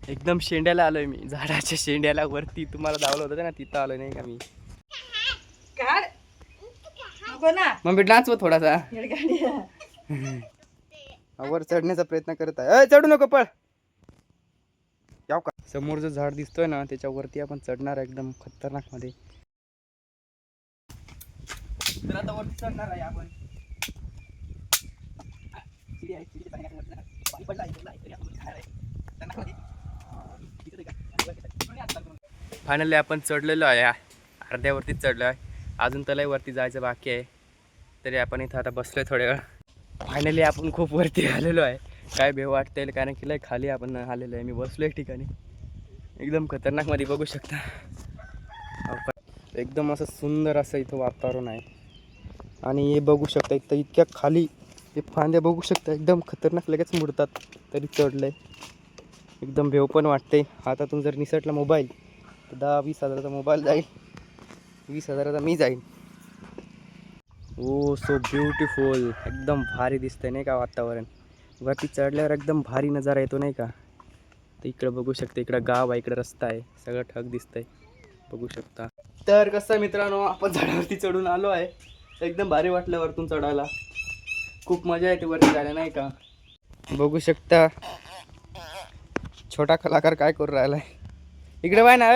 एकदम शेंड्याला आलोय मी, झाडाच्या शेंड्याला वरती तुम्हाला दावलं होतं ना, तिथं आलोय नाही का मी. मग मी डान्स थोडासा वर चढण्याचा प्रयत्न करत आहे. चढू नको, पळ. याव का. समोर जो झाड दिसतोय ना त्याच्यावरती आपण चढणार आहे एकदम खतरनाक मध्ये. तर आता वरती चढणार आहे आपण. फायनली आपण चढलेलो आहे, अर्ध्यावरतीच चढलो आहे. अजून त्याला वरती जायचं बाकी आहे. तरी आपण इथं आता बसलोय थोड्या वेळ. फायनली आपण खूप वरती आलेलो आहे. काय भेव वाटतंय कारण की लय खाली आपण आलेलो आहे. मी बसलो एक ठिकाणी एकदम खतरनाक मध्ये, बघू शकता. एकदम असं सुंदर असं इथं वातावरण आहे. आणि हे बघू शकता इथं इतक्या खाली हे फांद्या बघू शकता, एकदम खतरनाक लगेच मुडतात. तरी चढलंय, एकदम भेव पण वाटते. हातातून जर निसटला मोबाईल तर 10-20 हजाराचा मोबाईल जाईल, 20 हजाराचा मी जाईल. ओ सो ब्युटिफुल, एकदम भारी दिसतंय नाही का वातावरण. वरती चढल्यावर एकदम भारी नजारा येतो नाही का. तर इकडं बघू शकता, इकडं गाव आहे, इकडं रस्ता आहे, सगळं ठग दिसतंय, बघू शकता. तर कसं मित्रांनो, आपण झाडावरती चढून आलो आहे. एकदम भारी वाटलं वरतून चढायला, खूप मजा येते वरती जायला नाही का. बघू शकता छोटा कलाकार काय करू राहिलाय. इकडे बाय ना.